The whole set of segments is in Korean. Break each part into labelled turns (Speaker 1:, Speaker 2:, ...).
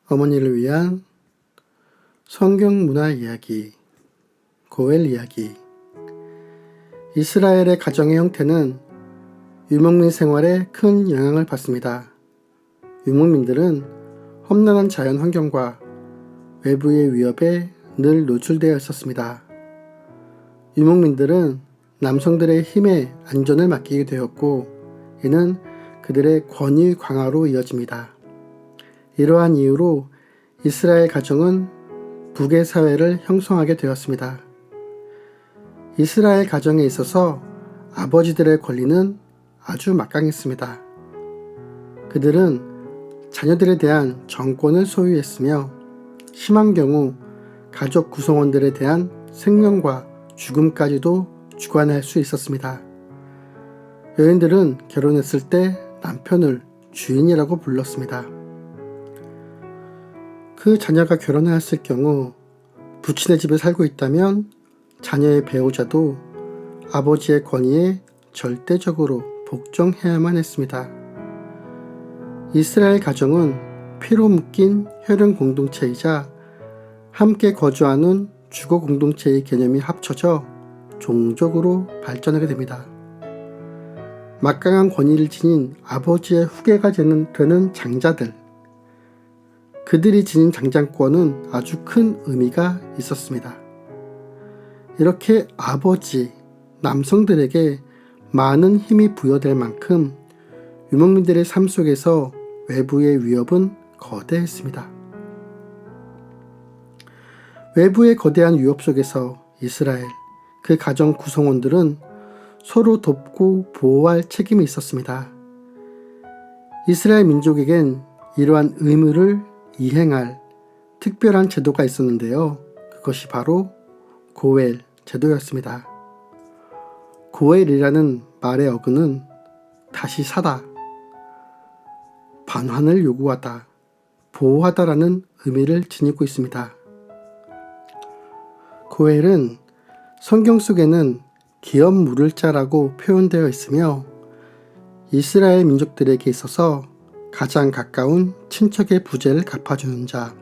Speaker 1: 어머니를 위한 성경 문화 이야기, 고엘 이야기. 이스라엘의 가정의 형태는 유목민 생활에 큰 영향을 받습니다. 유목민들은 험난한 자연 환경과 외부의 위협에 늘 노출되어 있었습니다. 유목민들은 남성들의 힘에 안전을 맡기게 되었고, 이는 그들의 권위 강화로 이어집니다. 이러한 이유로 이스라엘 가정은 북의 사회를 형성하게 되었습니다. 이스라엘 가정에 있어서 아버지들의 권리는 아주 막강했습니다. 그들은 자녀들에 대한 정권을 소유했으며, 심한 경우 가족 구성원들에 대한 생명과 죽음까지도 주관할 수 있었습니다. 여인들은 결혼했을 때 남편을 주인이라고 불렀습니다. 그 자녀가 결혼하였을 경우 부친의 집에 살고 있다면 자녀의 배우자도 아버지의 권위에 절대적으로 복종해야만 했습니다. 이스라엘 가정은 피로 묶인 혈연 공동체이자 함께 거주하는 주거 공동체의 개념이 합쳐져 종족으로 발전하게 됩니다. 막강한 권위를 지닌 아버지의 후계가 되는 장자들, 그들이 지닌 장장권은 아주 큰 의미가 있었습니다. 이렇게 아버지, 남성들에게 많은 힘이 부여될 만큼 유목민들의 삶 속에서 외부의 위협은 거대했습니다. 외부의 거대한 위협 속에서 이스라엘, 그 가정 구성원들은 서로 돕고 보호할 책임이 있었습니다. 이스라엘 민족에겐 이러한 의무를 이행할 특별한 제도가 있었는데요. 그것이 바로 고엘 제도였습니다. 고엘이라는 말의 어근은 다시 사다, 반환을 요구하다, 보호하다라는 의미를 지니고 있습니다. 고엘은 성경 속에는 기업 물을 자라고 표현되어 있으며, 이스라엘 민족들에게 있어서 가장 가까운 친척의 부재를 갚아주는 자,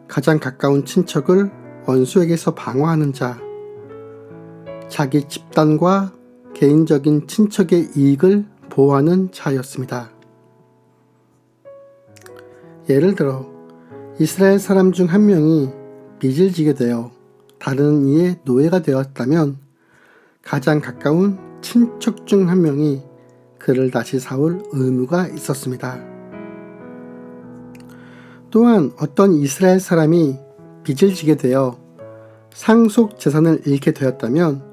Speaker 1: 가장 가까운 친척을 원수에게서 방어하는 자, 자기 집단과 개인적인 친척의 이익을 보호하는 자였습니다. 예를 들어 이스라엘 사람 중 한 명이 빚을 지게 되어 다른 이의 노예가 되었다면 가장 가까운 친척 중 한 명이 그를 다시 사올 의무가 있었습니다. 또한 어떤 이스라엘 사람이 빚을 지게 되어 상속 재산을 잃게 되었다면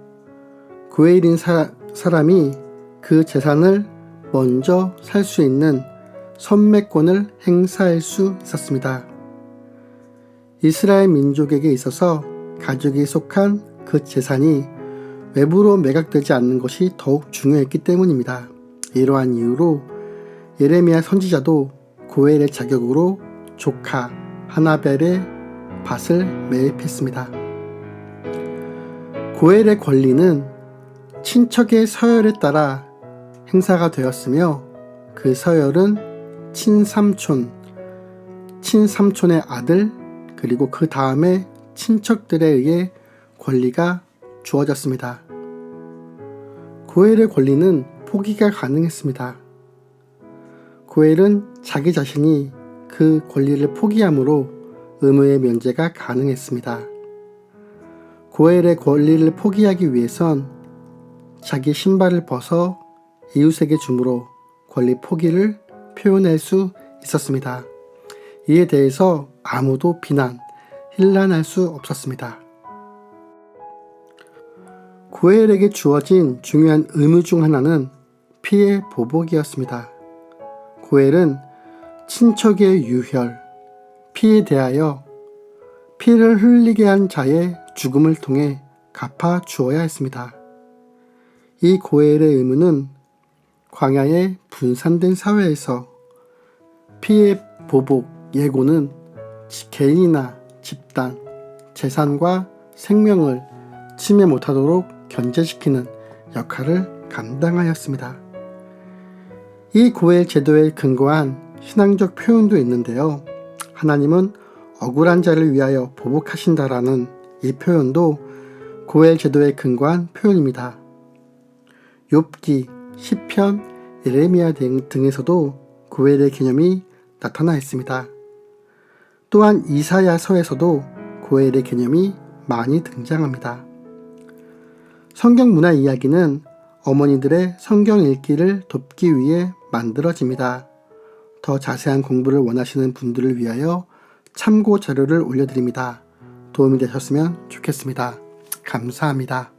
Speaker 1: 고엘인 사람이 그 재산을 먼저 살 수 있는 선매권을 행사할 수 있었습니다. 이스라엘 민족에게 있어서 가족이 속한 그 재산이 외부로 매각되지 않는 것이 더욱 중요했기 때문입니다. 이러한 이유로 예레미야 선지자도 고엘의 자격으로 조카 하나벨의 밭을 매입했습니다. 고엘의 권리는 친척의 서열에 따라 행사가 되었으며, 그 서열은 친삼촌의 아들, 그리고 그 다음에 친척들에 의해 권리가 주어졌습니다. 고엘의 권리는 포기가 가능했습니다. 고엘은 자기 자신이 그 권리를 포기함으로 의무의 면제가 가능했습니다. 고엘의 권리를 포기하기 위해선 자기 신발을 벗어 이웃에게 줌으로 권리 포기를 표현할 수 있었습니다. 이에 대해서 아무도 힐난할 수 없었습니다. 고엘에게 주어진 중요한 의무 중 하나는 피해 보복이었습니다. 고엘은 친척의 유혈, 피에 대하여 피를 흘리게 한 자의 죽음을 통해 갚아 주어야 했습니다. 이 고엘의 의무는 광야의 분산된 사회에서 피해 보복 예고는 개인이나 집단, 재산과 생명을 침해 못하도록 견제시키는 역할을 감당하였습니다. 이 고엘 제도에 근거한 신앙적 표현도 있는데요. 하나님은 억울한 자를 위하여 보복하신다라는 이 표현도 고엘 제도에 근거한 표현입니다. 욥기, 시편, 예레미야 등에서도 고엘의 개념이 나타나 있습니다. 또한 이사야서에서도 고엘의 개념이 많이 등장합니다. 성경 문화 이야기는 어머니들의 성경 읽기를 돕기 위해 만들어집니다. 더 자세한 공부를 원하시는 분들을 위하여 참고 자료를 올려드립니다. 도움이 되셨으면 좋겠습니다. 감사합니다.